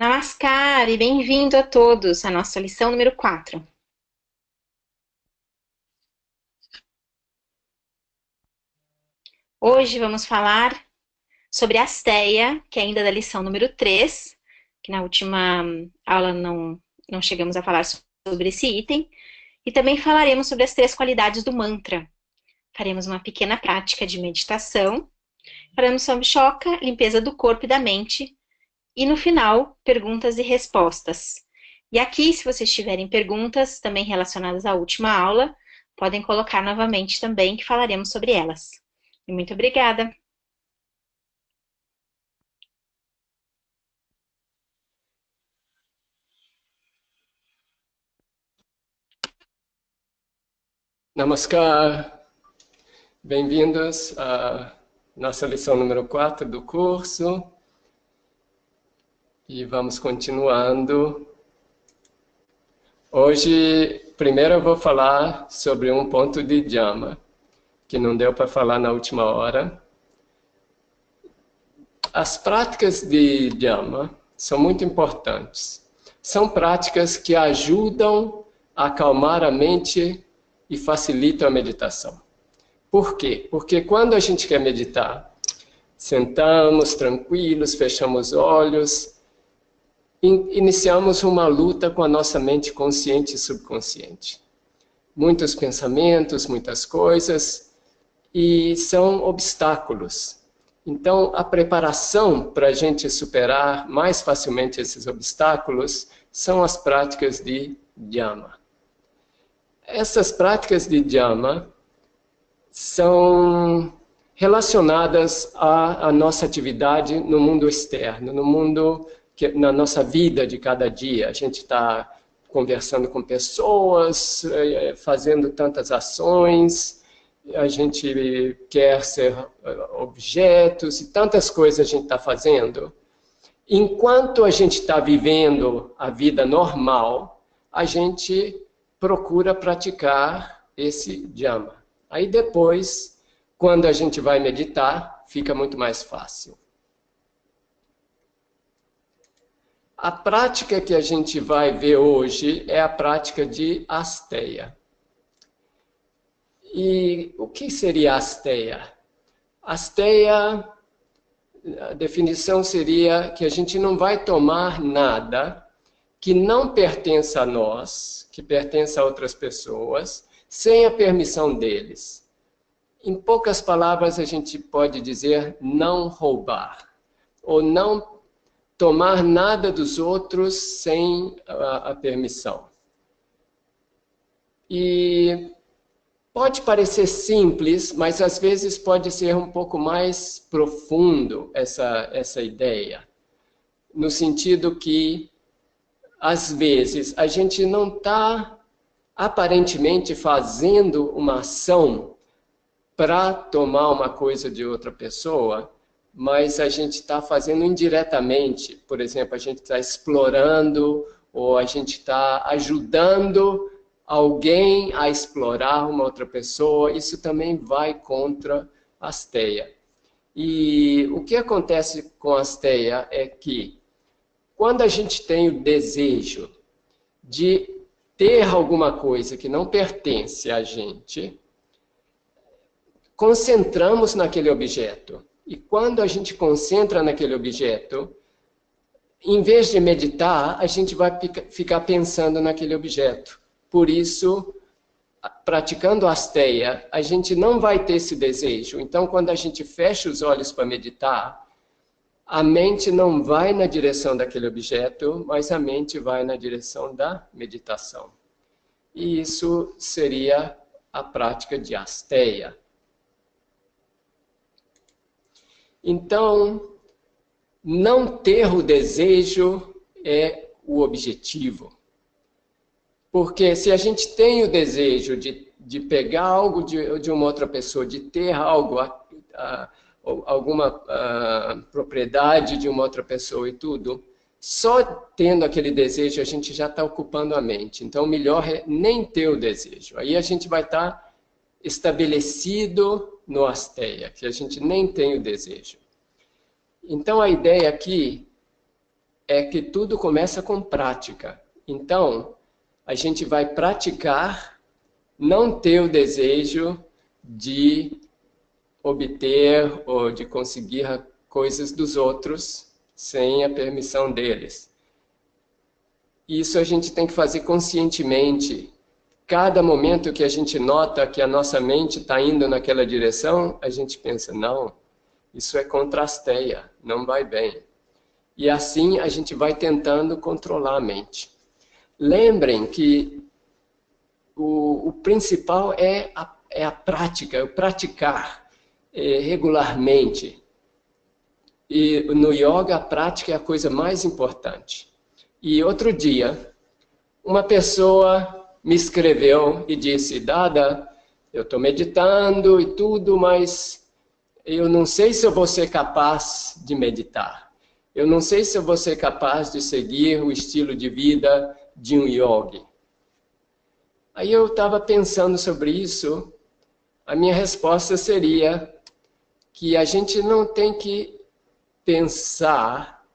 Namaskar e bem-vindo a todos à nossa lição número 4. Hoje vamos falar sobre a Asteia, que é ainda da lição número 3, que na última aula não chegamos a falar sobre esse item, e também falaremos sobre as 3 qualidades do mantra. Faremos uma pequena prática de meditação, faremos sobre choca, limpeza do corpo e da mente, e no final, perguntas e respostas. E aqui, se vocês tiverem perguntas também relacionadas à última aula, podem colocar novamente também, que falaremos sobre elas. E muito obrigada! Namaskar, bem-vindos à nossa lição número 4 do curso. E vamos continuando. Hoje, primeiro eu vou falar sobre um ponto de Dhyama, que não deu para falar na última hora. As práticas de Dhyama são muito importantes. São práticas que ajudam a acalmar a mente e facilitam a meditação. Por quê? Porque quando a gente quer meditar, sentamos tranquilos, fechamos os olhos, iniciamos uma luta com a nossa mente consciente e subconsciente. Muitos pensamentos, muitas coisas, e são obstáculos. Então, a preparação para a gente superar mais facilmente esses obstáculos são as práticas de Dhyama. Essas práticas de Dhyama são relacionadas à nossa atividade no mundo externo, no mundo, na nossa vida de cada dia. A gente está conversando com pessoas, fazendo tantas ações, a gente quer ser objetos e tantas coisas a gente está fazendo. Enquanto a gente está vivendo a vida normal, a gente procura praticar esse Dhyama. Aí depois, quando a gente vai meditar, fica muito mais fácil. A prática que a gente vai ver hoje é a prática de Asteya. E o que seria Asteya? Asteya, a definição seria que a gente não vai tomar nada que não pertença a nós, que pertença a outras pessoas, sem a permissão deles. Em poucas palavras, a gente pode dizer não roubar, ou não tomar nada dos outros sem a permissão. E pode parecer simples, mas às vezes pode ser um pouco mais profundo essa ideia, no sentido que, às vezes, a gente não está aparentemente fazendo uma ação para tomar uma coisa de outra pessoa, mas a gente está fazendo indiretamente. Por exemplo, a gente está explorando ou a gente está ajudando alguém a explorar uma outra pessoa. Isso também vai contra a Asteya. E o que acontece com a Asteya é que, quando a gente tem o desejo de ter alguma coisa que não pertence a gente, concentramos naquele objeto. E quando a gente concentra naquele objeto, em vez de meditar, a gente vai ficar pensando naquele objeto. Por isso, praticando Asteya, a gente não vai ter esse desejo. Então, quando a gente fecha os olhos para meditar, a mente não vai na direção daquele objeto, mas a mente vai na direção da meditação. E isso seria a prática de Asteya. Então, não ter o desejo é o objetivo. Porque se a gente tem o desejo de pegar algo de uma outra pessoa, de ter algo, alguma propriedade de uma outra pessoa e tudo, só tendo aquele desejo a gente já está ocupando a mente. Então, o melhor é nem ter o desejo. Aí a gente vai estar estabelecido no Asteya, que a gente nem tem o desejo. Então, a ideia aqui é que tudo começa com prática. Então, a gente vai praticar, não ter o desejo de obter ou de conseguir coisas dos outros sem a permissão deles. Isso a gente tem que fazer conscientemente. Cada momento que a gente nota que a nossa mente está indo naquela direção, a gente pensa, não, isso é contra a asteia, não vai bem. E assim a gente vai tentando controlar a mente. Lembrem que o principal é a prática, é o praticar regularmente. E no yoga a prática é a coisa mais importante. E outro dia, uma pessoa me escreveu e disse, Dada, eu estou meditando e tudo, mas eu não sei se eu vou ser capaz de meditar. Eu não sei se eu vou ser capaz de seguir o estilo de vida de um yogi. Aí eu estava pensando sobre isso, a minha resposta seria que a gente não tem que pensar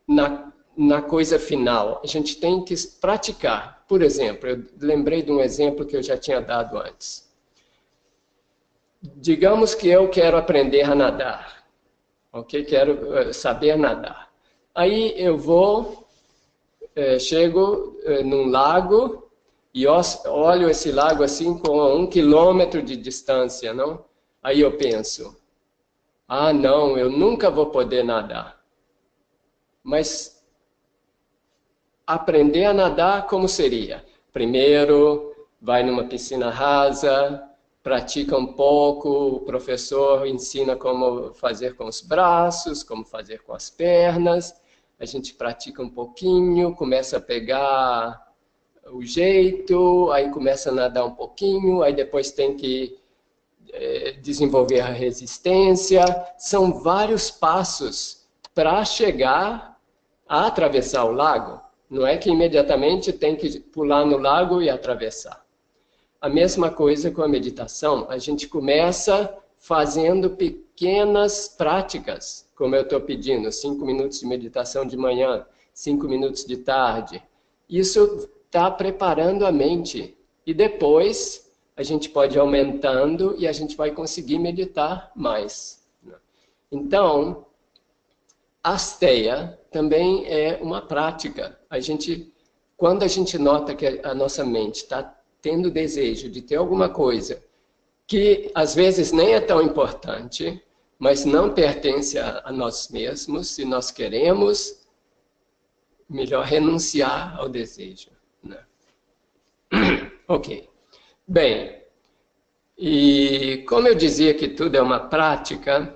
na coisa final, a gente tem que praticar. Por exemplo, eu lembrei de um exemplo que eu já tinha dado antes. Digamos que eu quero aprender a nadar, ok? Quero saber nadar. Aí eu vou, chego num lago e olho esse lago assim com 1 quilômetro de distância, não? Aí eu penso, ah, não, eu nunca vou poder nadar. Mas aprender a nadar como seria? Primeiro, vai numa piscina rasa, pratica um pouco, o professor ensina como fazer com os braços, como fazer com as pernas, a gente pratica um pouquinho, começa a pegar o jeito, aí começa a nadar um pouquinho, aí depois tem que desenvolver a resistência. São vários passos para chegar a atravessar o lago. Não é que imediatamente tem que pular no lago e atravessar. A mesma coisa com a meditação. A gente começa fazendo pequenas práticas, como eu estou pedindo, 5 minutos de meditação de manhã, 5 minutos de tarde. Isso está preparando a mente. E depois a gente pode ir aumentando e a gente vai conseguir meditar mais. Então, asteia também é uma prática. Quando a gente nota que a nossa mente está tendo desejo de ter alguma coisa que às vezes nem é tão importante, mas não pertence a nós mesmos, se nós queremos, melhor renunciar ao desejo. Né? Ok. Bem, e como eu dizia que tudo é uma prática,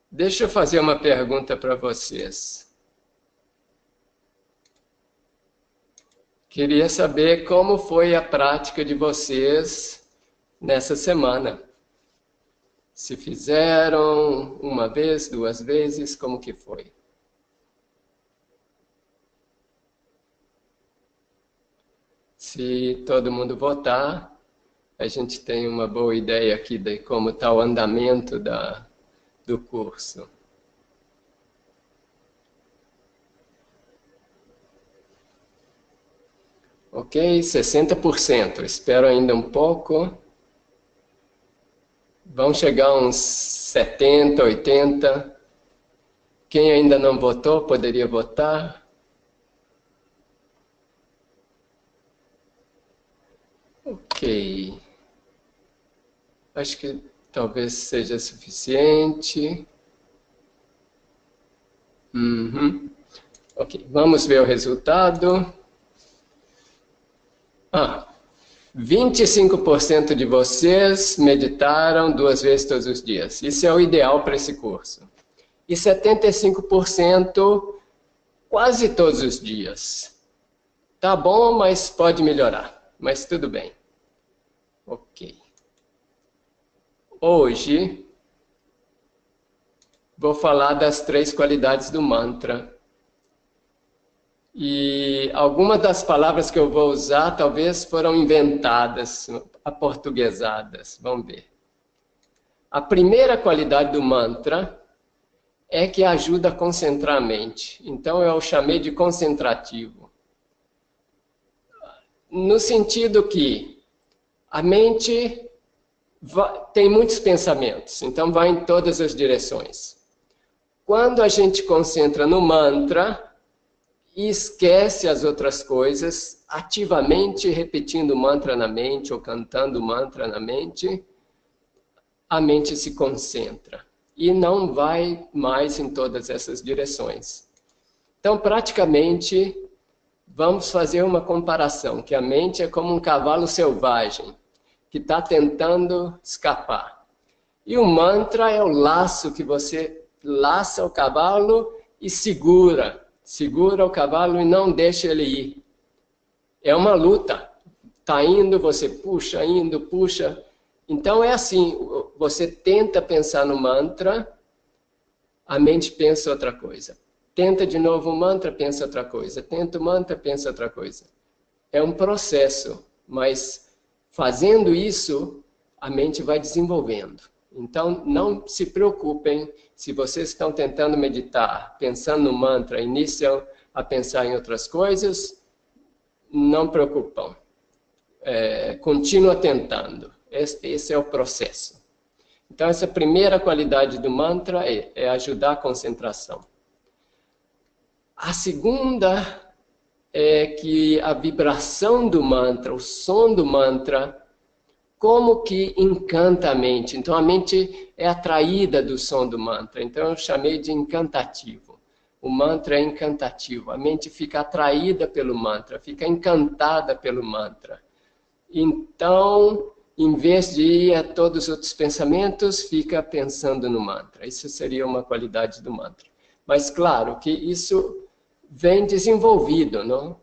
deixa eu fazer uma pergunta para vocês. Queria saber como foi a prática de vocês nessa semana. Se fizeram uma vez, 2 vezes, como que foi? Se todo mundo votar, a gente tem uma boa ideia aqui de como está o andamento do curso. Ok, 60%. Espero ainda um pouco. Vão chegar uns 70, 80. Quem ainda não votou, poderia votar. Ok. Acho que talvez seja suficiente. Ok, vamos ver o resultado. 25% de vocês meditaram 2 vezes todos os dias. Isso é o ideal para esse curso. E 75% quase todos os dias. Tá bom, mas pode melhorar. Mas tudo bem. Ok. Hoje, vou falar das 3 qualidades do mantra. E algumas das palavras que eu vou usar talvez foram inventadas, aportuguesadas. Vamos ver. A primeira qualidade do mantra é que ajuda a concentrar a mente. Então eu chamei de concentrativo. No sentido que a mente tem muitos pensamentos, então vai em todas as direções. Quando a gente concentra no mantra e esquece as outras coisas, ativamente repetindo o mantra na mente ou cantando o mantra na mente, a mente se concentra e não vai mais em todas essas direções. Então, praticamente, vamos fazer uma comparação, que a mente é como um cavalo selvagem, que está tentando escapar. E o mantra é o laço que você laça o cavalo e segura o cavalo e não deixa ele ir. É uma luta. Está indo, você puxa, indo, puxa. Então é assim, você tenta pensar no mantra, a mente pensa outra coisa. Tenta de novo o mantra, pensa outra coisa. Tenta o mantra, pensa outra coisa. É um processo, mas fazendo isso, a mente vai desenvolvendo. Então, não se preocupem se vocês estão tentando meditar, pensando no mantra, iniciam a pensar em outras coisas, não preocupam. Continua tentando. Esse é o processo. Então, essa primeira qualidade do mantra é ajudar a concentração. A segunda é que a vibração do mantra, o som do mantra, como que encanta a mente. Então, a mente é atraída do som do mantra. Então, eu chamei de encantativo. O mantra é encantativo. A mente fica atraída pelo mantra, fica encantada pelo mantra. Então, em vez de ir a todos os outros pensamentos, fica pensando no mantra. Isso seria uma qualidade do mantra. Mas, claro, que isso vem desenvolvido, não?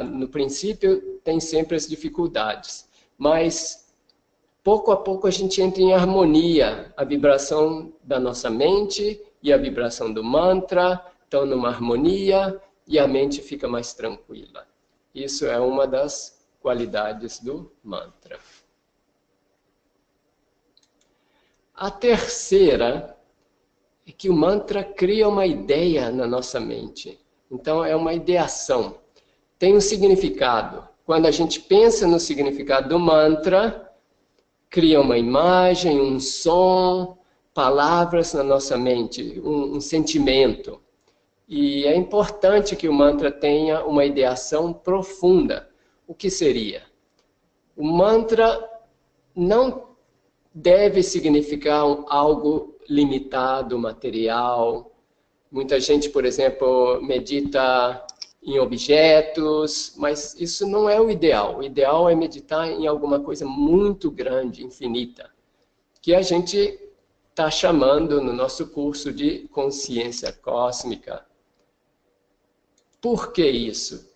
No princípio, tem sempre as dificuldades. Mas, pouco a pouco, a gente entra em harmonia. A vibração da nossa mente e a vibração do mantra estão numa harmonia e a mente fica mais tranquila. Isso é uma das qualidades do mantra. A terceira é que o mantra cria uma ideia na nossa mente. Então, é uma ideação. Tem um significado. Quando a gente pensa no significado do mantra, cria uma imagem, um som, palavras na nossa mente, um sentimento. E é importante que o mantra tenha uma ideação profunda. O que seria? O mantra não deve significar algo limitado, material. Muita gente, por exemplo, medita em objetos, mas isso não é o ideal. O ideal é meditar em alguma coisa muito grande, infinita, que a gente está chamando no nosso curso de consciência cósmica. Por que isso?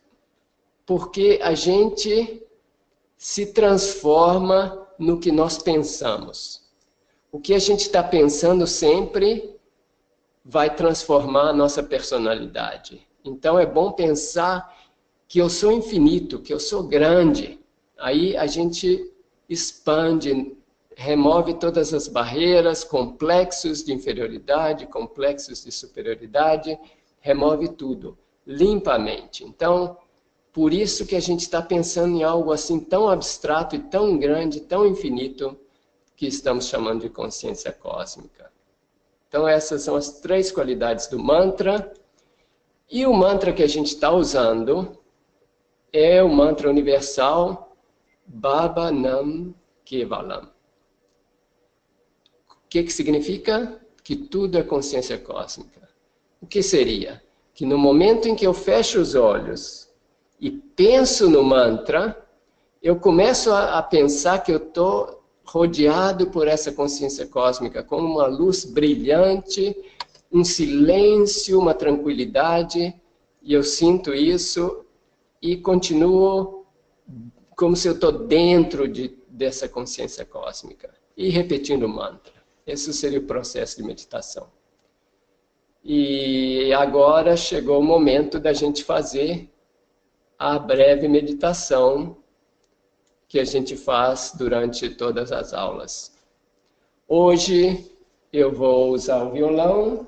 Porque a gente se transforma no que nós pensamos. O que a gente está pensando sempre vai transformar a nossa personalidade. Então é bom pensar que eu sou infinito, que eu sou grande. Aí a gente expande, remove todas as barreiras, complexos de inferioridade, complexos de superioridade, remove tudo, limpa a mente. Então, por isso que a gente está pensando em algo assim tão abstrato e tão grande, tão infinito, que estamos chamando de consciência cósmica. Então, essas são as três qualidades do mantra. E o mantra que a gente está usando é o mantra universal Baba Nam Kevalam. O que significa? Que tudo é consciência cósmica. O que seria? Que no momento em que eu fecho os olhos e penso no mantra, eu começo a pensar que eu estou rodeado por essa consciência cósmica, como uma luz brilhante, um silêncio, uma tranquilidade, e eu sinto isso e continuo como se eu estou dentro dessa consciência cósmica, e repetindo o mantra. Esse seria o processo de meditação. E agora chegou o momento da gente fazer a breve meditação que a gente faz durante todas as aulas. Hoje eu vou usar o violão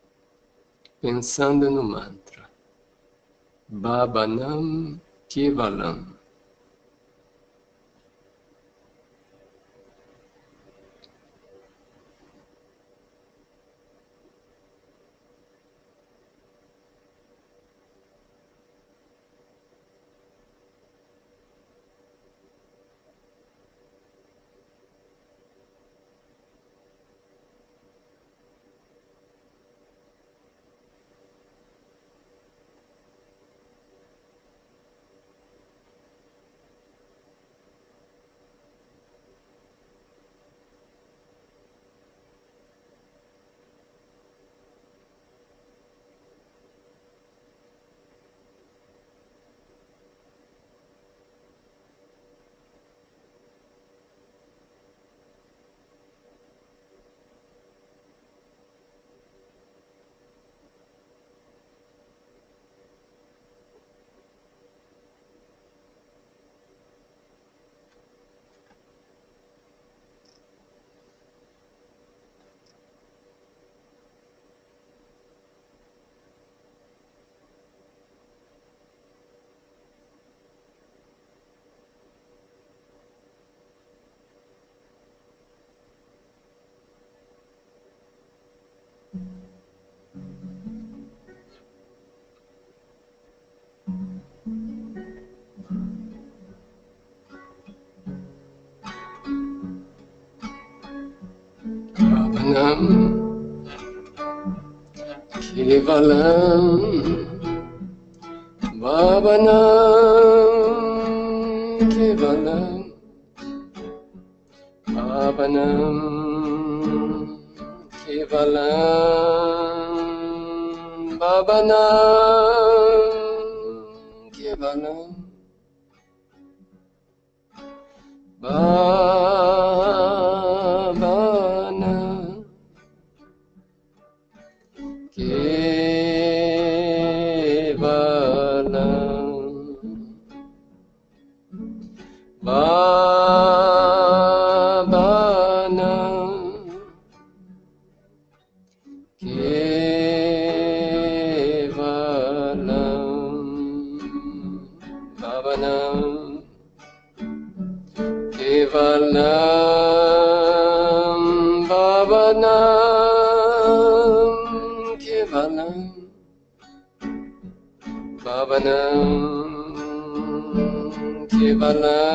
pensando no mantra. Bhavanam Kevalam. Bhavanam Kevalam. Bhavanam Kevalam. Bhavanam Kevalam. Bhavanam Kevalam. Bhavanam Kevalam. Bhavanam Kevalam. Bhavanam Kevalam. Bhavanam Kevalam. Bhavanam Kevalam. Bhavanam Kevalam.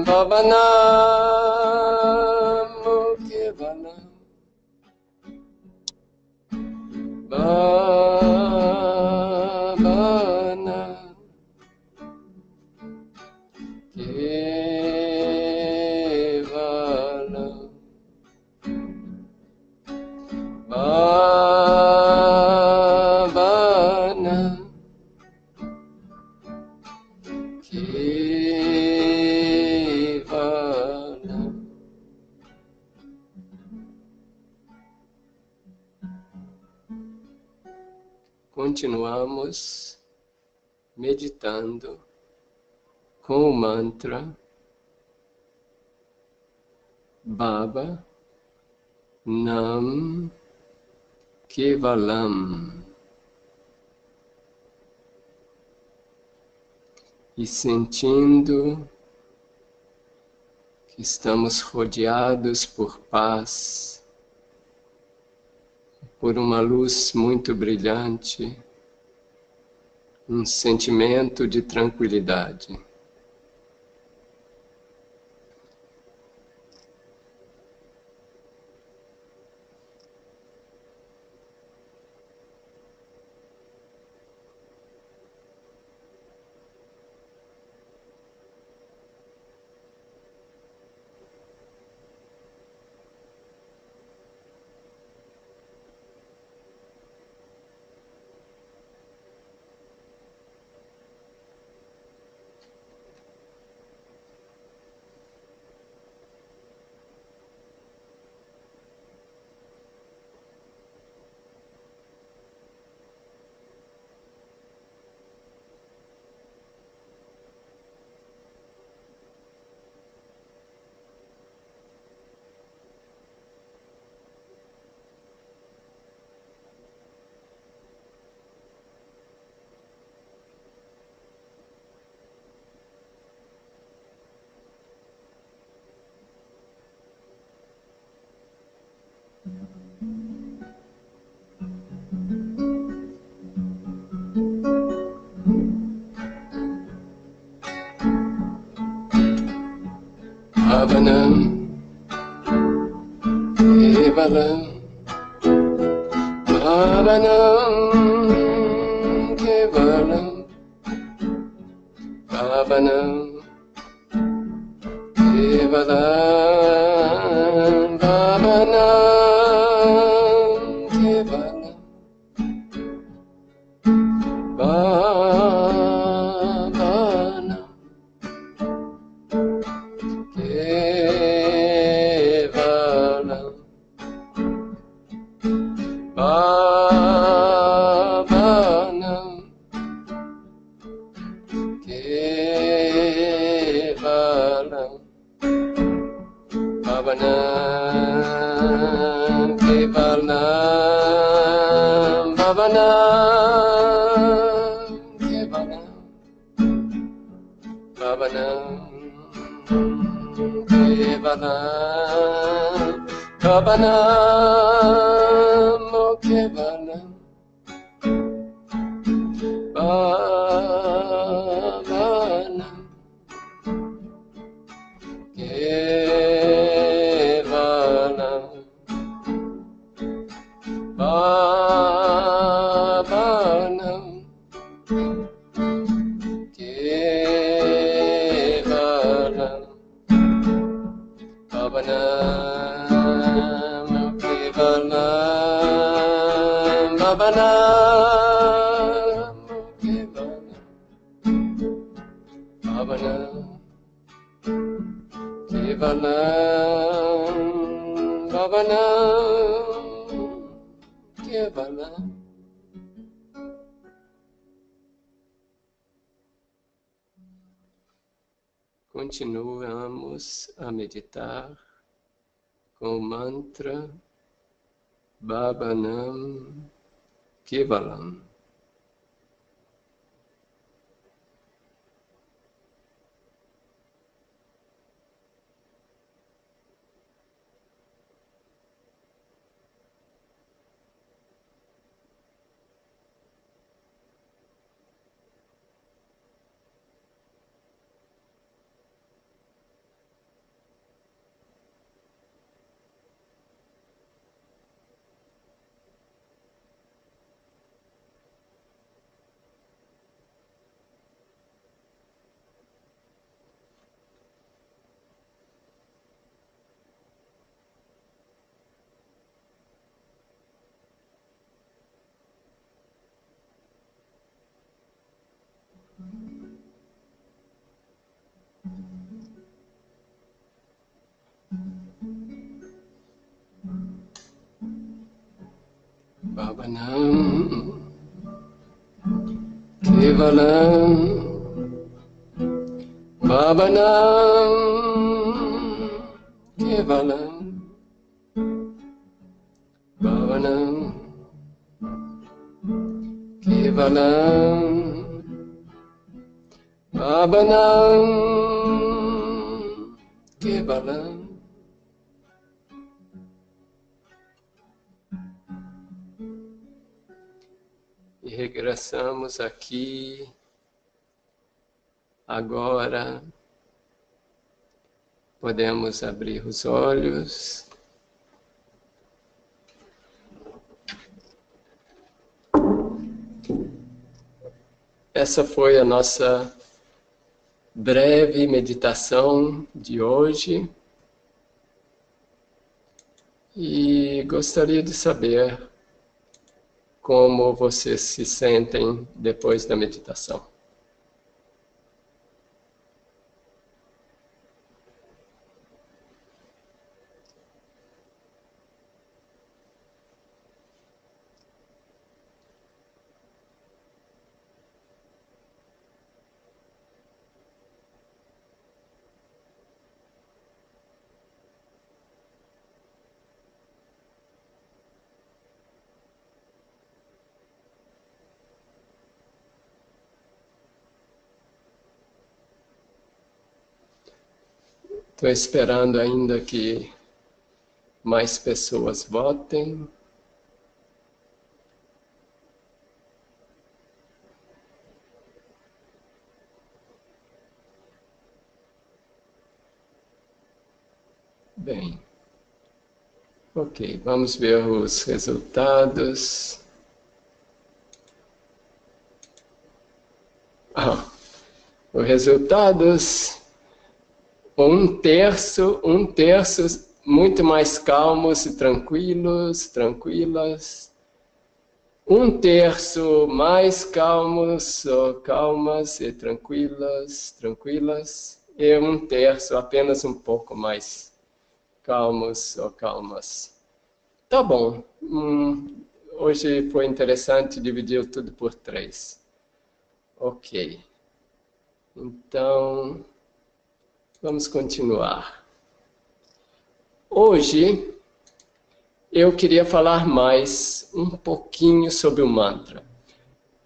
Bhavanam Kevalam. Bhavanam Kevalam. Continuamos meditando com o mantra Baba Nam Kevalam. E sentindo que estamos rodeados por paz, por uma luz muito brilhante, um sentimento de tranquilidade. Bhavanam Kevalam Bhavanam Kevalam Bhavanam Kevalam Bhavanam Kevalam Bhavanam Kevalam Bhavanam Kevalam Bhavanam Kevalam Bhavanam Kevalam Bhavanam Kevalam Bhavanam Kevalam Bhavanam Kevalam Bhavanam Kevalam Bhavanam Kevalam Bhavanam Kevalam Kevalam Bhavanam Kevalam. Continuamos a meditar com o mantra Bhavanam Kevalam. Bhavanam Kevalam Bhavanam Kevalam Bhavanam Kevalam Bhavanam Kevalam. E regressamos aqui, agora. Podemos abrir os olhos. Essa foi a nossa breve meditação de hoje. E gostaria de saber como vocês se sentem depois da meditação. Estou esperando ainda que mais pessoas votem. Bem, ok, vamos ver os resultados. Os resultados, um terço, muito mais calmos e tranquilos, tranquilas. Um terço mais calmos, ou calmas e tranquilas, tranquilas. E um terço apenas um pouco mais calmos ou calmas. Tá bom. Hoje foi interessante, dividir tudo por 3. Ok. Então, vamos continuar. Hoje, eu queria falar mais um pouquinho sobre o mantra.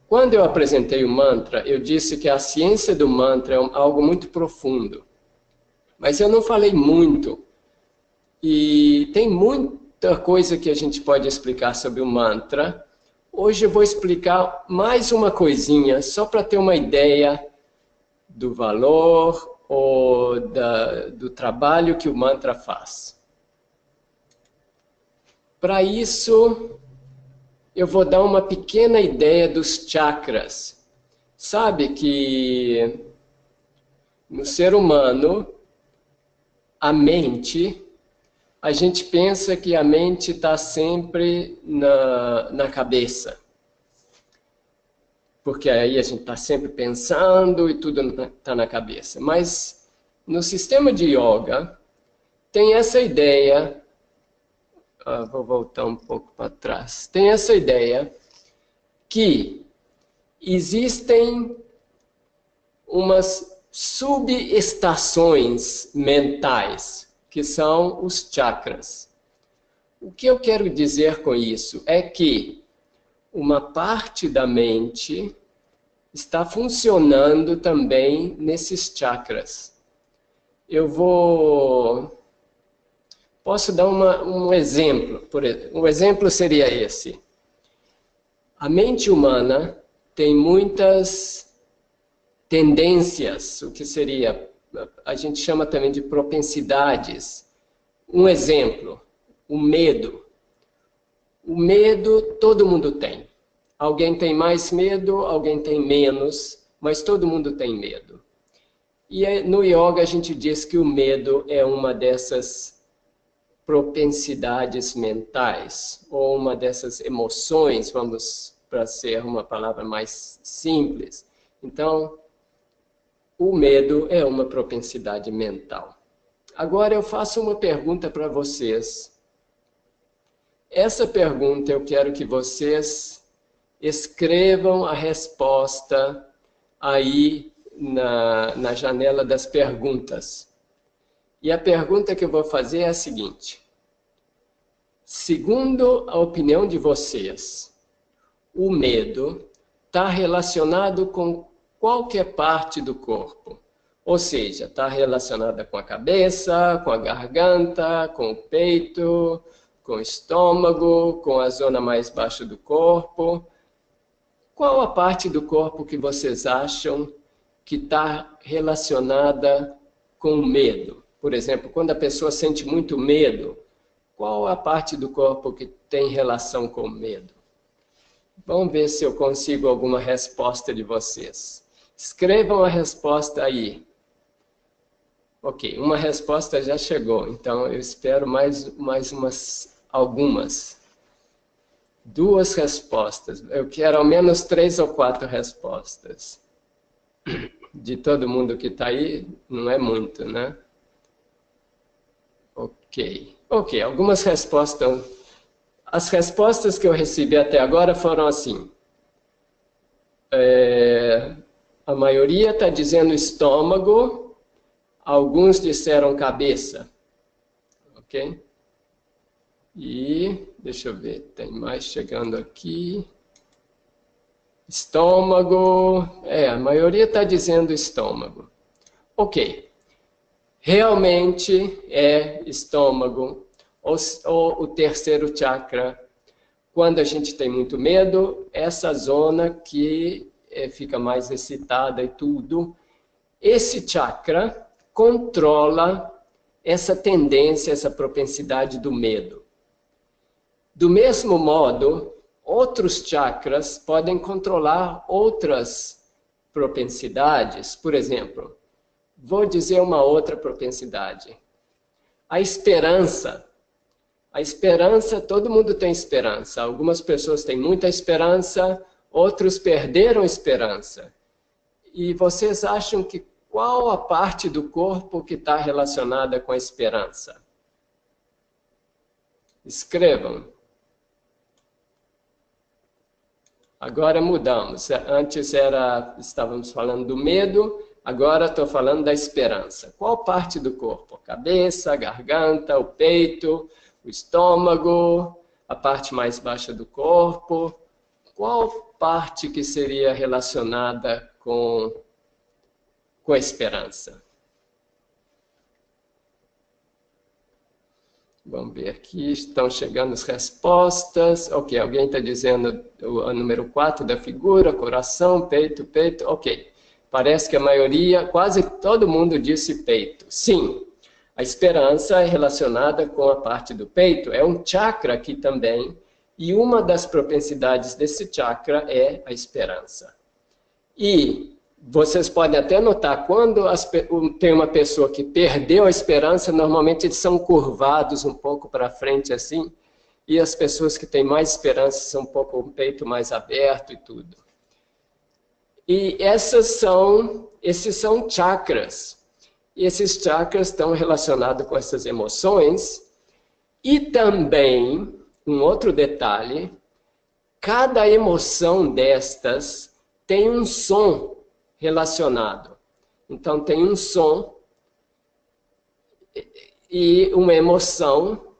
Quando eu apresentei o mantra, eu disse que a ciência do mantra é algo muito profundo. Mas eu não falei muito. E tem muita coisa que a gente pode explicar sobre o mantra. Hoje eu vou explicar mais uma coisinha, só para ter uma ideia do valor ou do trabalho que o mantra faz. Para isso, eu vou dar uma pequena ideia dos chakras. Sabe que no ser humano, a mente, a gente pensa que a mente está sempre na cabeça. Porque aí a gente está sempre pensando e tudo está na cabeça. Mas no sistema de yoga, tem essa ideia. Vou voltar um pouco para trás. Tem essa ideia que existem umas subestações mentais, que são os chakras. O que eu quero dizer com isso é que uma parte da mente está funcionando também nesses chakras. Posso dar um exemplo. Um exemplo seria esse. A mente humana tem muitas tendências, o que seria, a gente chama também de propensidades. Um exemplo, o medo. O medo todo mundo tem. Alguém tem mais medo, alguém tem menos, mas todo mundo tem medo. E no yoga a gente diz que o medo é uma dessas propensidades mentais, ou uma dessas emoções, vamos para ser uma palavra mais simples. Então, o medo é uma propensidade mental. Agora eu faço uma pergunta para vocês. Essa pergunta eu quero que vocês escrevam a resposta aí na janela das perguntas. E a pergunta que eu vou fazer é a seguinte. Segundo a opinião de vocês, o medo está relacionado com qualquer parte do corpo? Ou seja, está relacionada com a cabeça, com a garganta, com o peito, com o estômago, com a zona mais baixa do corpo. Qual a parte do corpo que vocês acham que está relacionada com o medo? Por exemplo, quando a pessoa sente muito medo, qual a parte do corpo que tem relação com o medo? Vamos ver se eu consigo alguma resposta de vocês. Escrevam a resposta aí. Ok, uma resposta já chegou, então eu espero mais algumas. 2 respostas. Eu quero ao menos 3 ou 4 respostas. De todo mundo que está aí, não é muito, né? Ok, algumas respostas. As respostas que eu recebi até agora foram assim. A maioria está dizendo estômago, alguns disseram cabeça. Ok? E, deixa eu ver, tem mais chegando aqui. Estômago, a maioria está dizendo estômago. Ok, realmente é estômago. ou o terceiro chakra. Quando a gente tem muito medo, essa zona que fica mais excitada e tudo, esse chakra controla essa tendência, essa propensidade do medo. Do mesmo modo, outros chakras podem controlar outras propensidades. Por exemplo, vou dizer uma outra propensidade. A esperança. A esperança, todo mundo tem esperança. Algumas pessoas têm muita esperança, outros perderam a esperança. E vocês acham que qual a parte do corpo que está relacionada com a esperança? Escrevam. Agora mudamos. Antes estávamos falando do medo, agora estou falando da esperança. Qual parte do corpo? Cabeça, garganta, o peito, o estômago, a parte mais baixa do corpo. Qual parte que seria relacionada com a esperança? Vamos ver aqui, estão chegando as respostas. Ok, alguém está dizendo o número 4 da figura, coração, peito, peito. Ok, parece que a maioria, quase todo mundo disse peito. Sim, a esperança é relacionada com a parte do peito. É um chakra aqui também. E uma das propensidades desse chakra é a esperança. E vocês podem até notar, quando tem uma pessoa que perdeu a esperança, normalmente eles são curvados um pouco para frente assim, e as pessoas que têm mais esperança são um pouco o peito mais aberto e tudo. E esses são chakras. E esses chakras estão relacionados com essas emoções. E também, um outro detalhe, cada emoção destas tem um som relacionado. Então, tem um som e uma emoção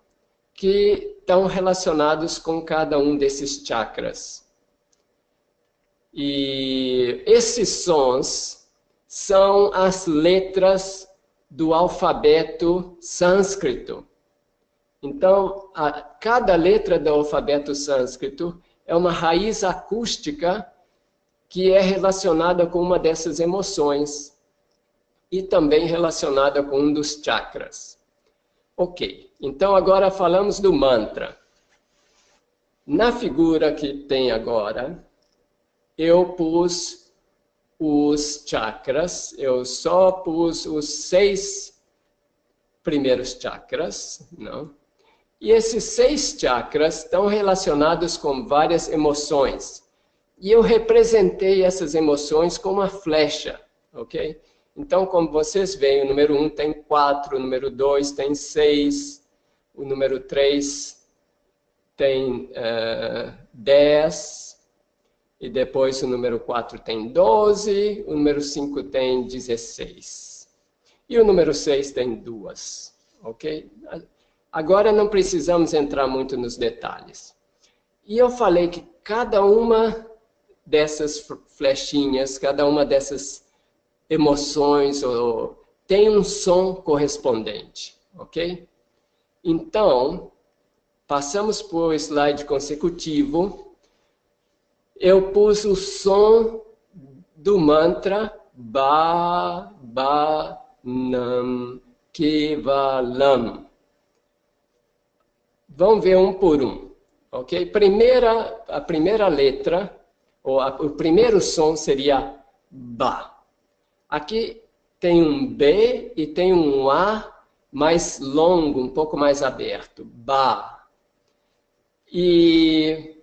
que estão relacionados com cada um desses chakras. E esses sons são as letras do alfabeto sânscrito. Então, cada letra do alfabeto sânscrito é uma raiz acústica que é relacionada com uma dessas emoções e também relacionada com um dos chakras. Ok, então agora falamos do mantra. Na figura que tem agora, eu pus os chakras, eu só pus os 6 primeiros chakras, não? E esses 6 chakras estão relacionados com várias emoções. E eu representei essas emoções com uma flecha, ok? Então, como vocês veem, o número 1 tem 4, o número 2 tem 6, o número 3 tem 10, e depois o número 4 tem 12, o número 5 tem 16. E o número 6 tem 2, ok? Agora não precisamos entrar muito nos detalhes. E eu falei que cada uma dessas flechinhas, cada uma dessas emoções tem um som correspondente, ok? Então, passamos para o slide consecutivo. Eu pus o som do mantra Ba, Ba, Nam, Kevalam. Vamos ver um por um, ok? A primeira letra, o primeiro som seria Ba. Aqui tem um B e tem um A mais longo, um pouco mais aberto. Ba. E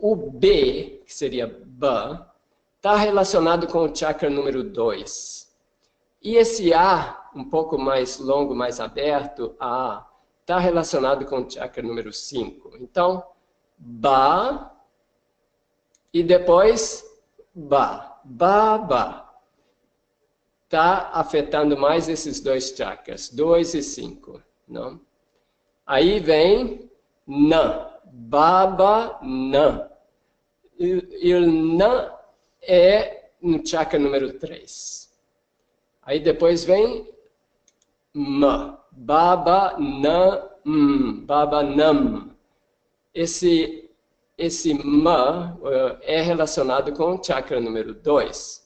o B, que seria Ba, está relacionado com o chakra número 2. E esse A, um pouco mais longo, mais aberto, A, está relacionado com o chakra número 5. Então, Ba e depois Ba. Ba, Ba. Está afetando mais esses 2 chakras, 2 e 5. Não? Aí vem Na. Baba, Na. E o Na é no chakra número 3. Aí depois vem Ma. Baba, Na, Baba Nam. Esse Ma é relacionado com o chakra número 2.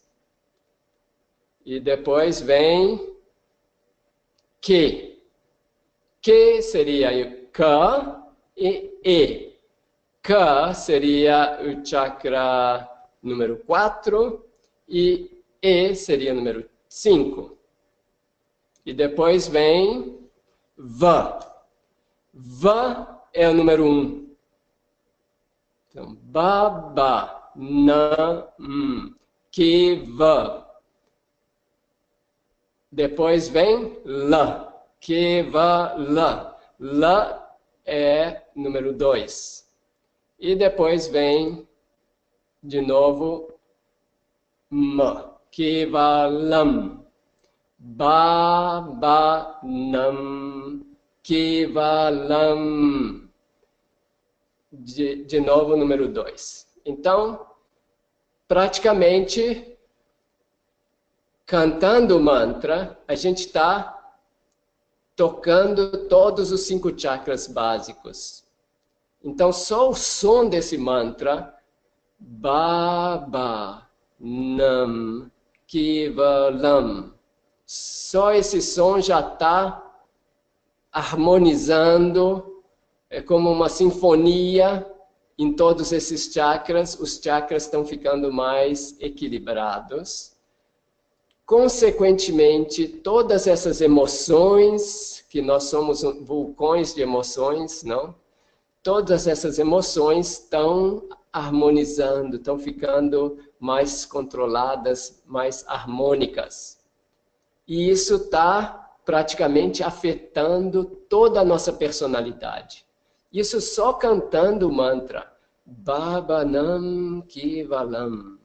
E depois vem Que. Que seria o Ka e E. Ka seria o chakra número 4 e E seria o número 5. E depois vem Va. Va é o número 1. Então, Baba, Nam, Kiva. Depois vem La, Kiva, La. La é número 2. E depois vem, de novo, Ma, Kiva, Lam. Baba, Nam, Kiva, Lam. De novo, número 2. Então, praticamente, cantando o mantra, a gente está tocando todos os 5 chakras básicos. Então, só o som desse mantra, Baba, Nam, Kiva, Lam, só esse som já está harmonizando. É como uma sinfonia em todos esses chakras. Os chakras estão ficando mais equilibrados. Consequentemente, todas essas emoções, que nós somos vulcões de emoções, não? Todas essas emoções estão harmonizando, estão ficando mais controladas, mais harmônicas. E isso está praticamente afetando toda a nossa personalidade. Isso só cantando o mantra. Baba Nam Kiva Lam.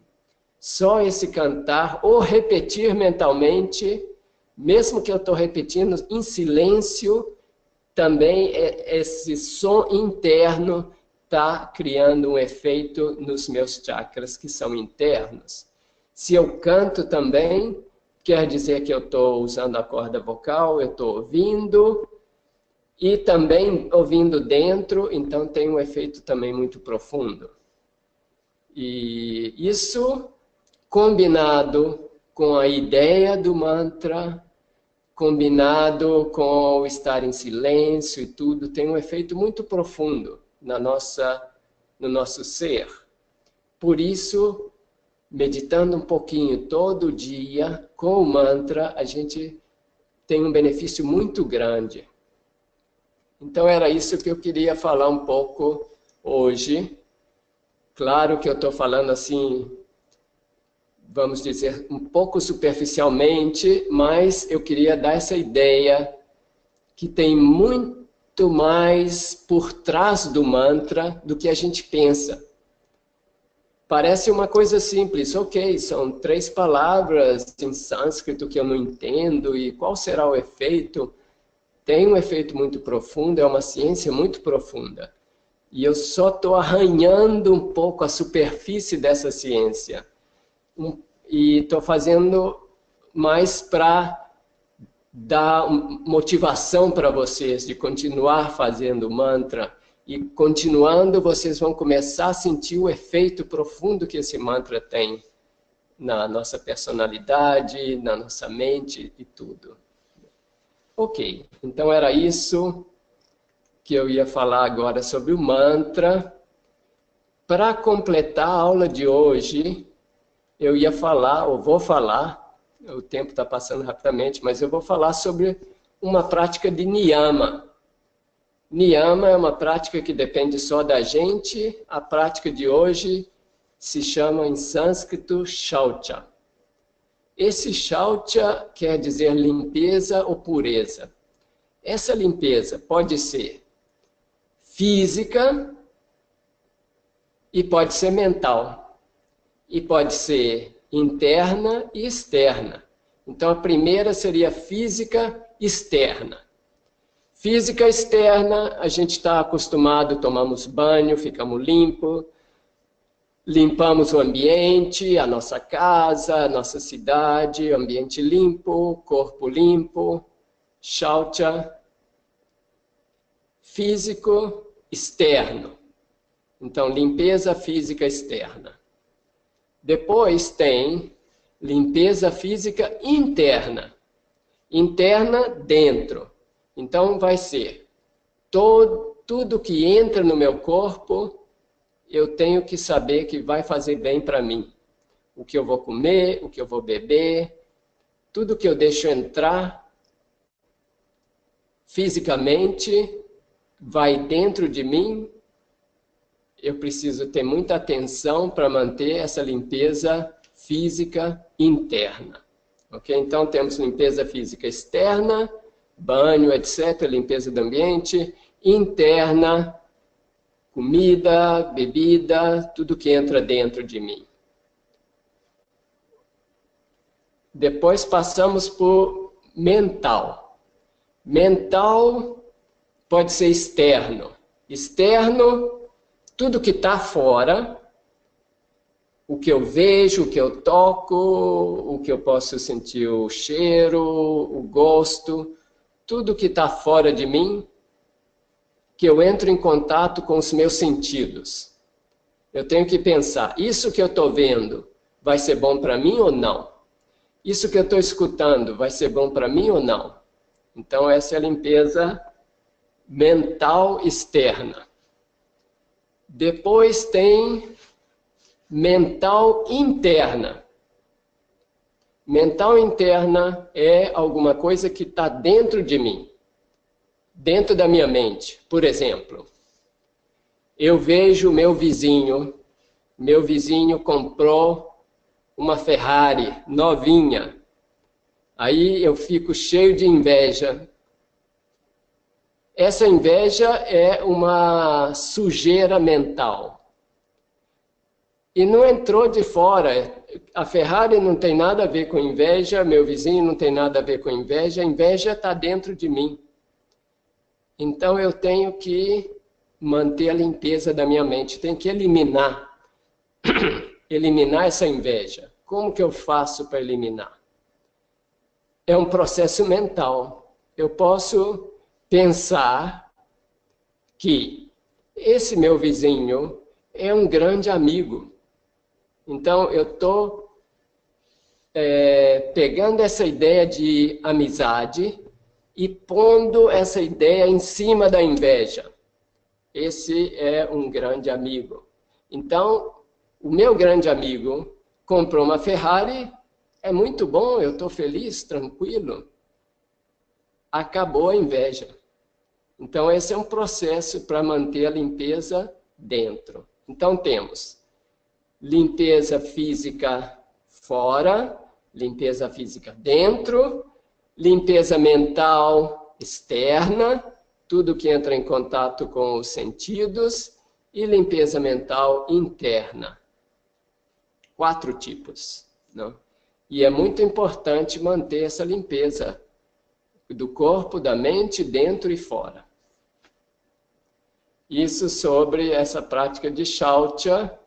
Só esse cantar ou repetir mentalmente, mesmo que eu estou repetindo em silêncio, também esse som interno está criando um efeito nos meus chakras que são internos. Se eu canto também, quer dizer que eu estou usando a corda vocal, eu estou ouvindo, e também ouvindo dentro, então tem um efeito também muito profundo. E isso, combinado com a ideia do mantra, combinado com o estar em silêncio e tudo, tem um efeito muito profundo no nosso ser. Por isso, meditando um pouquinho todo dia com o mantra, a gente tem um benefício muito grande. Então era isso que eu queria falar um pouco hoje. Claro que eu estou falando assim, vamos dizer, um pouco superficialmente, mas eu queria dar essa ideia que tem muito mais por trás do mantra do que a gente pensa. Parece uma coisa simples, ok, são 3 palavras em sânscrito que eu não entendo, e qual será o efeito? Tem um efeito muito profundo, é uma ciência muito profunda. E eu só estou arranhando um pouco a superfície dessa ciência. E estou fazendo mais para dar motivação para vocês de continuar fazendo o mantra. E continuando, vocês vão começar a sentir o efeito profundo que esse mantra tem na nossa personalidade, na nossa mente e tudo. Ok, então era isso que eu ia falar agora sobre o mantra. Para completar a aula de hoje, eu ia falar, ou vou falar, o tempo está passando rapidamente, mas eu vou falar sobre uma prática de niyama. Niyama é uma prática que depende só da gente. A prática de hoje se chama em sânscrito shaucha. Esse shaucha quer dizer limpeza ou pureza. Essa limpeza pode ser física e pode ser mental. E pode ser interna e externa. Então a primeira seria física externa. Física externa, a gente está acostumado, tomamos banho, ficamos limpos, limpamos o ambiente, a nossa casa, a nossa cidade, ambiente limpo, corpo limpo, shaucha. físico externo. Então, limpeza física externa. Depois tem limpeza física interna. Interna, dentro. Então, vai ser tudo que entra no meu corpo, eu tenho que saber que vai fazer bem para mim. O que eu vou comer, o que eu vou beber, tudo que eu deixo entrar fisicamente, vai dentro de mim. Eu preciso ter muita atenção para manter essa limpeza física interna. Ok? Então, temos limpeza física externa, banho, etc., limpeza do ambiente. Interna, comida, bebida, tudo que entra dentro de mim. Depois passamos por mental. Mental pode ser externo. Externo, tudo que está fora, o que eu vejo, o que eu toco, o que eu posso sentir o cheiro, o gosto, tudo que está fora de mim, que eu entro em contato com os meus sentidos. Eu tenho que pensar, isso que eu estou vendo vai ser bom para mim ou não? Isso que eu estou escutando vai ser bom para mim ou não? Então, essa é a limpeza mental externa. Depois tem mental interna. Mental interna é alguma coisa que está dentro de mim, dentro da minha mente. Por exemplo, eu vejo meu vizinho comprou uma Ferrari novinha. Aí eu fico cheio de inveja. Essa inveja é uma sujeira mental. E não entrou de fora. A Ferrari não tem nada a ver com inveja, meu vizinho não tem nada a ver com inveja. A inveja está dentro de mim. Então eu tenho que manter a limpeza da minha mente, tenho que eliminar essa inveja. Como que eu faço para eliminar? É um processo mental. Eu posso pensar que esse meu vizinho é um grande amigo. Então, eu estou pegando essa ideia de amizade e pondo essa ideia em cima da inveja. Esse é um grande amigo. Então, o meu grande amigo comprou uma Ferrari, é muito bom, eu estou feliz, tranquilo. Acabou a inveja. Então, esse é um processo para manter a limpeza dentro. Então, temos limpeza física fora, limpeza física dentro, limpeza mental externa, tudo que entra em contato com os sentidos, e limpeza mental interna. 4 tipos. Não? E é muito importante manter essa limpeza do corpo, da mente, dentro e fora. Isso sobre essa prática de Shaucha.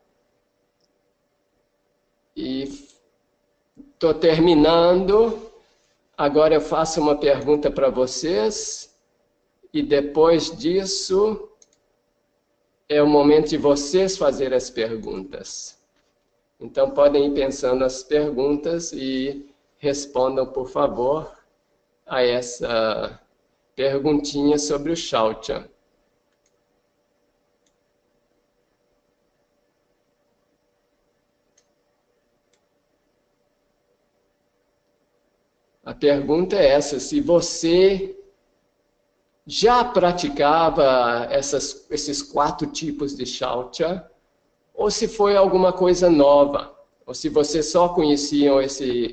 E estou terminando. Agora eu faço uma pergunta para vocês. E depois disso, é o momento de vocês fazerem as perguntas. Então, podem ir pensando nas perguntas e respondam, por favor, a essa perguntinha sobre o Shaucha. A pergunta é essa: se você já praticava esses 4 tipos de Shaucha, ou se foi alguma coisa nova, ou se você só conheciam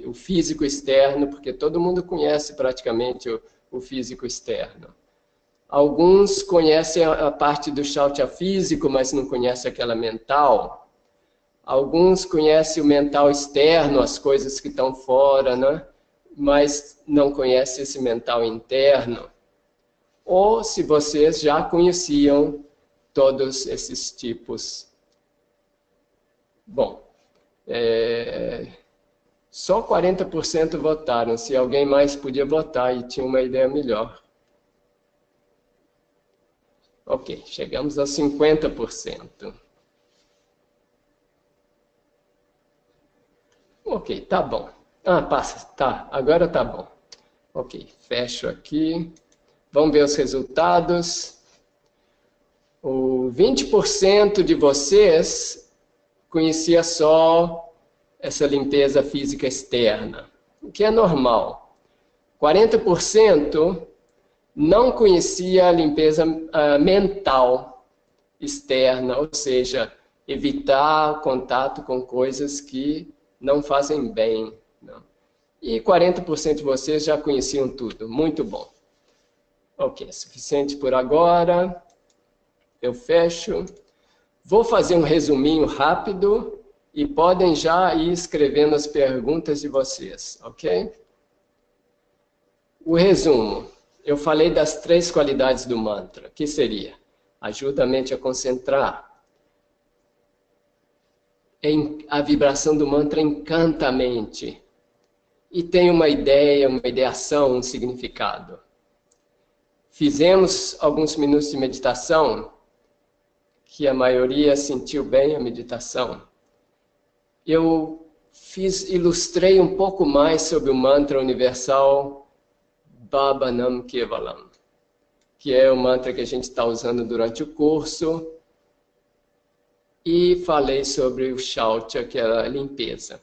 o físico externo, porque todo mundo conhece praticamente o físico externo. Alguns conhecem a parte do Shaucha físico, mas não conhecem aquela mental. Alguns conhecem o mental externo, as coisas que estão fora, né? Mas não conhecem esse mental interno. Ou se vocês já conheciam todos esses tipos. Bom, só 40% votaram. Se alguém mais podia votar e tinha uma ideia melhor. Ok, chegamos a 50%. Ok, tá bom. Ah, passa, tá, agora tá bom. Ok, fecho aqui. Vamos ver os resultados. O 20% de vocês conhecia só essa limpeza física externa, o que é normal. 40% não conhecia a limpeza mental externa, ou seja, evitar o contato com coisas que não fazem bem. Não. E 40% de vocês já conheciam tudo. Muito bom. Ok, suficiente por agora. Eu fecho. Vou fazer um resuminho rápido e podem já ir escrevendo as perguntas de vocês, ok? O resumo. Eu falei das 3 qualidades do mantra. Que seria? Ajuda a mente a concentrar. A vibração do mantra encanta a mente. E tem uma ideia, uma ideação, um significado. Fizemos alguns minutos de meditação, que a maioria sentiu bem a meditação. Eu ilustrei um pouco mais sobre o mantra universal Baba Nam Kevalam, que é o mantra que a gente está usando durante o curso, e falei sobre o Shaucha, que é a limpeza.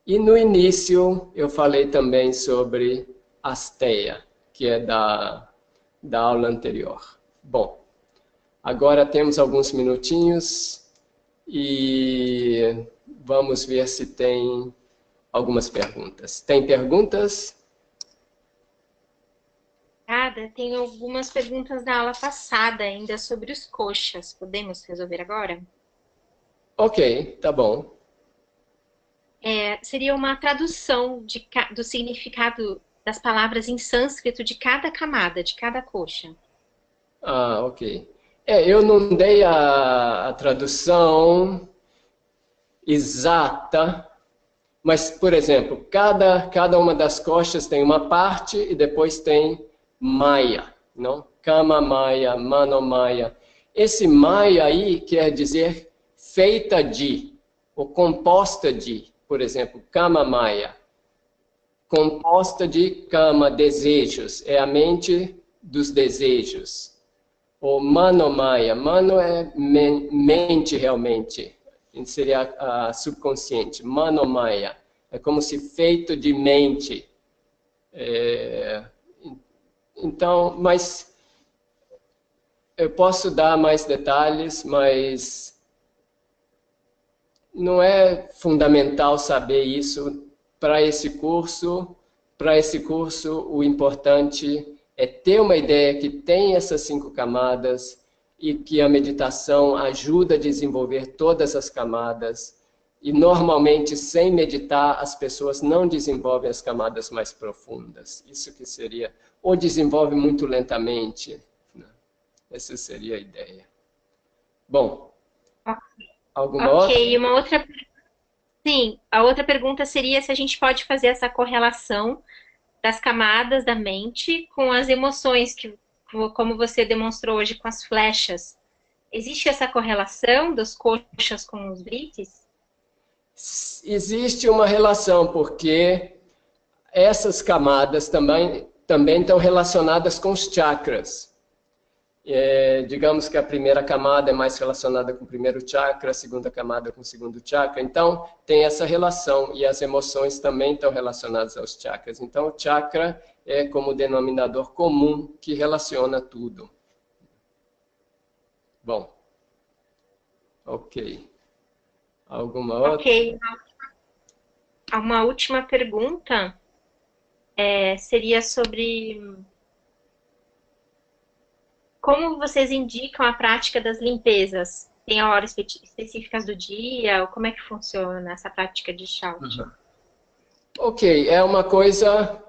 E no início eu falei também sobre Asteya, que é da aula anterior. Bom, agora temos alguns minutinhos e vamos ver se tem algumas perguntas. Tem perguntas? Tem algumas perguntas da aula passada ainda sobre os coxas. Podemos resolver agora? Ok, tá bom. Seria uma tradução do significado das palavras em sânscrito de cada camada, de cada coxa. Ah, ok. Eu não dei a tradução exata, mas, por exemplo, cada uma das coxas tem uma parte e depois tem Maya, não? Kama Maya, Mano Maya. Esse Maya aí quer dizer feita de, ou composta de, por exemplo, Kama Maya. Composta de Kama, desejos, é a mente dos desejos. O Manomaya, Mano é mente realmente, seria a subconsciente. Manomaya é como se feito de mente. Então, mas eu posso dar mais detalhes, mas não é fundamental saber isso para esse curso. Para esse curso, o importante é ter uma ideia que tem essas 5 camadas e que a meditação ajuda a desenvolver todas as camadas. E normalmente, sem meditar, as pessoas não desenvolvem as camadas mais profundas. Isso que seria, ou desenvolve muito lentamente. Né? Essa seria a ideia. Bom, alguma outra? Ok, sim, a outra pergunta seria se a gente pode fazer essa correlação das camadas da mente com as emoções, como você demonstrou hoje com as flechas. Existe essa correlação dos coxas com os brites? Existe uma relação, porque essas camadas também estão relacionadas com os chakras. Digamos que a primeira camada é mais relacionada com o primeiro chakra, a segunda camada com o segundo chakra. Então, tem essa relação, e as emoções também estão relacionadas aos chakras. Então, o chakra é como denominador comum que relaciona tudo. Bom, ok. Alguma outra? Ok, uma última pergunta seria sobre como vocês indicam a prática das limpezas? Tem horas específicas do dia? Ou como é que funciona essa prática de shout? Ok, é uma coisa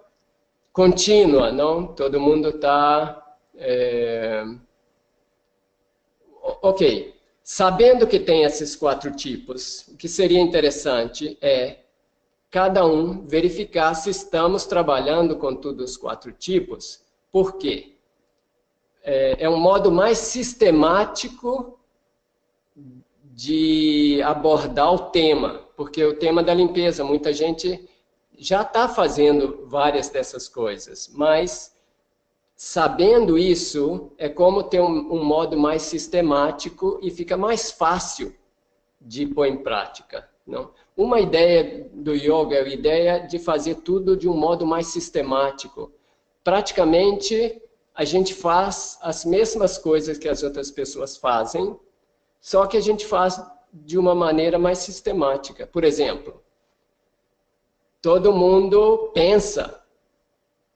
contínua, não? Todo mundo está... Ok, sabendo que tem esses 4 tipos, o que seria interessante é cada um verificar se estamos trabalhando com todos os 4 tipos. Por quê? é um modo mais sistemático de abordar o tema, porque o tema da limpeza, muita gente já está fazendo várias dessas coisas, mas sabendo isso, é como ter um modo mais sistemático e fica mais fácil de pôr em prática. Não? Uma ideia do yoga é a ideia de fazer tudo de um modo mais sistemático. Praticamente, a gente faz as mesmas coisas que as outras pessoas fazem, só que a gente faz de uma maneira mais sistemática. Por exemplo, todo mundo pensa.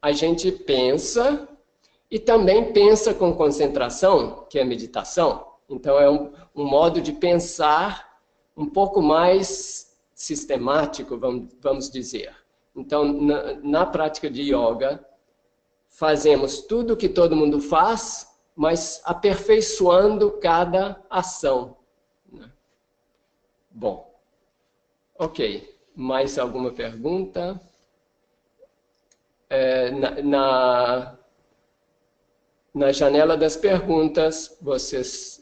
A gente pensa e também pensa com concentração, que é meditação. Então, é um modo de pensar um pouco mais sistemático, vamos dizer. Então, na prática de yoga, fazemos tudo o que todo mundo faz, mas aperfeiçoando cada ação. Bom, ok. Mais alguma pergunta? Na janela das perguntas, vocês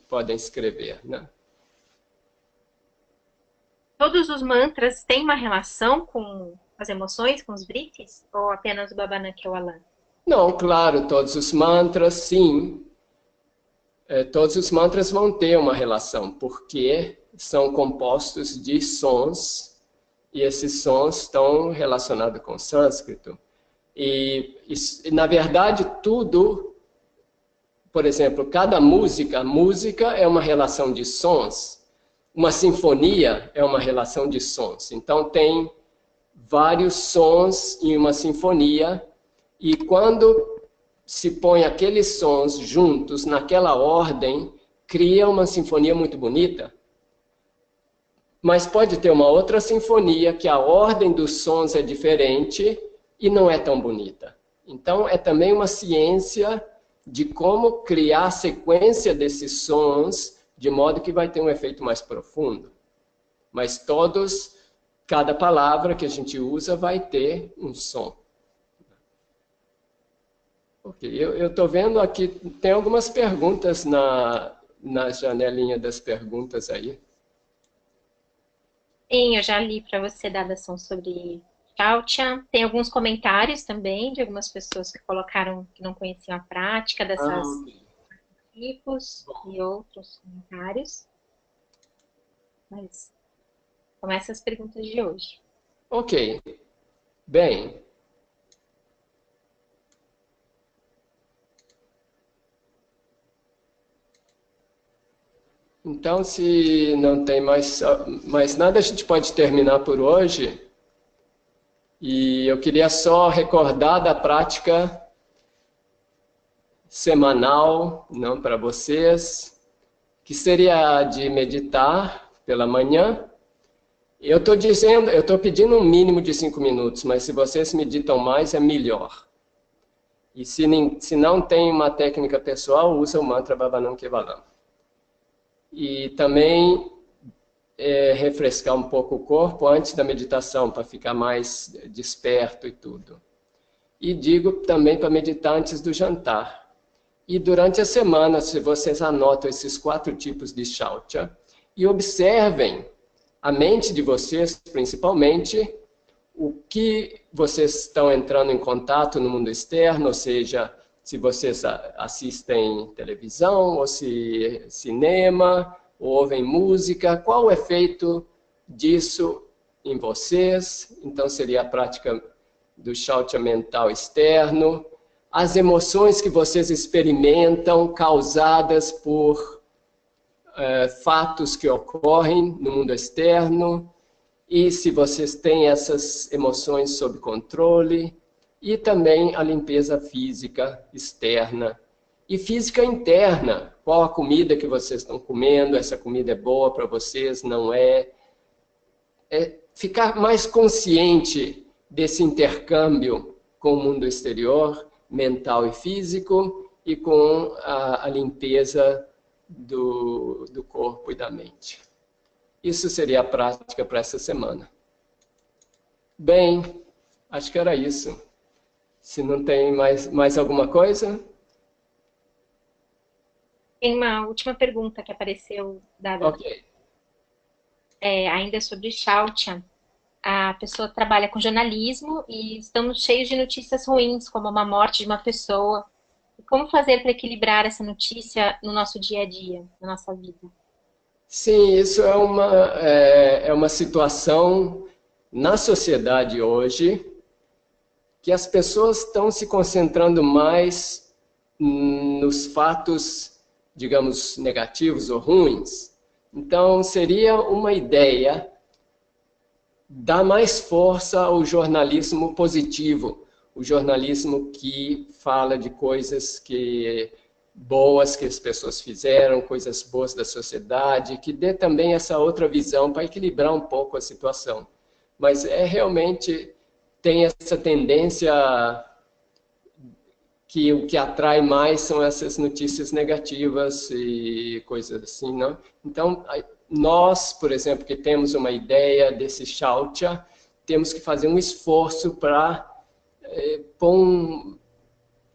podem escrever, né? Todos os mantras têm uma relação com as emoções, com os vritis? Ou apenas o Babananke Alan? Não, claro, todos os mantras, sim. Todos os mantras vão ter uma relação, porque são compostos de sons, e esses sons estão relacionados com o sânscrito. E, na verdade, tudo, por exemplo, cada música é uma relação de sons. Uma sinfonia é uma relação de sons. Então, tem vários sons em uma sinfonia, e quando se põe aqueles sons juntos, naquela ordem, cria uma sinfonia muito bonita. Mas pode ter uma outra sinfonia que a ordem dos sons é diferente e não é tão bonita. Então, é também uma ciência de como criar a sequência desses sons de modo que vai ter um efeito mais profundo. Mas cada palavra que a gente usa vai ter um som. Ok, eu estou vendo aqui, tem algumas perguntas na janelinha das perguntas aí. Sim, eu já li para você da dação sobre Shautia. Tem alguns comentários também de algumas pessoas que colocaram que não conheciam a prática dessas tipos e outros comentários. Mas começa as perguntas de hoje. Ok. Bem. Então, se não tem mais nada, a gente pode terminar por hoje. E eu queria só recordar da prática semanal, não para vocês, que seria a de meditar pela manhã. Eu estou pedindo um mínimo de 5 minutos, mas se vocês meditam mais, é melhor. E se não tem uma técnica pessoal, usa o mantra Bhavanam Kevalam. E também refrescar um pouco o corpo antes da meditação, para ficar mais desperto e tudo. E digo também para meditar antes do jantar. E durante a semana, se vocês anotam esses 4 tipos de Shaucha, e observem a mente de vocês, principalmente, o que vocês estão entrando em contato no mundo externo, ou seja, se vocês assistem televisão, ou se cinema, ou ouvem música, qual o efeito disso em vocês? Então, seria a prática do Shaucha mental externo. As emoções que vocês experimentam causadas por fatos que ocorrem no mundo externo, e se vocês têm essas emoções sob controle, e também a limpeza física externa e física interna. Qual a comida que vocês estão comendo? Essa comida é boa para vocês? Não é? Ficar mais consciente desse intercâmbio com o mundo exterior, mental e físico, e com a limpeza do corpo e da mente. Isso seria a prática para essa semana. Bem, acho que era isso. Se não tem mais alguma coisa, Tem uma última pergunta que apareceu, dada Ok. ainda sobre Xiaotian. A pessoa trabalha com jornalismo e estamos cheios de notícias ruins, como uma morte de uma pessoa. E como fazer para equilibrar essa notícia no nosso dia a dia, na nossa vida? Sim, isso é uma situação na sociedade hoje que as pessoas estão se concentrando mais nos fatos, digamos, negativos ou ruins. Então, seria uma ideia dar mais força ao jornalismo positivo, o jornalismo que fala de coisas boas que as pessoas fizeram, coisas boas da sociedade, que dê também essa outra visão para equilibrar um pouco a situação. Mas realmente tem essa tendência que o que atrai mais são essas notícias negativas e coisas assim, não? Então, nós, por exemplo, que temos uma ideia desse Xiaotia, temos que fazer um esforço para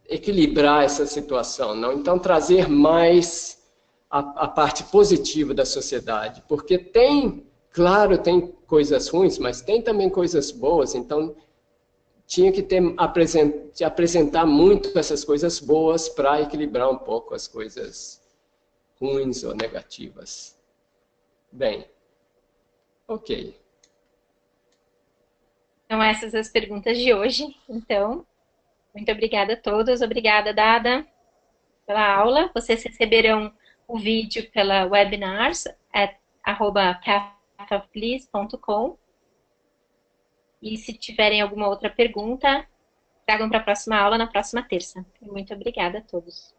equilibrar essa situação, não? Então, trazer mais a parte positiva da sociedade, porque tem, claro, tem coisas ruins, mas tem também coisas boas, então tinha que apresentar muito essas coisas boas para equilibrar um pouco as coisas ruins ou negativas. Bem, ok. Então, essas as perguntas de hoje. Então, muito obrigada a todos. Obrigada, Dada, pela aula. Vocês receberão o vídeo pela webinars@pathofbliss.com. E se tiverem alguma outra pergunta, tragam para a próxima aula na próxima terça. Muito obrigada a todos.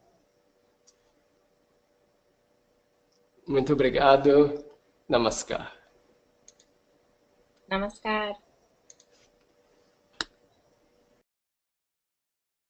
Muito obrigado. Namaskar. Namaskar.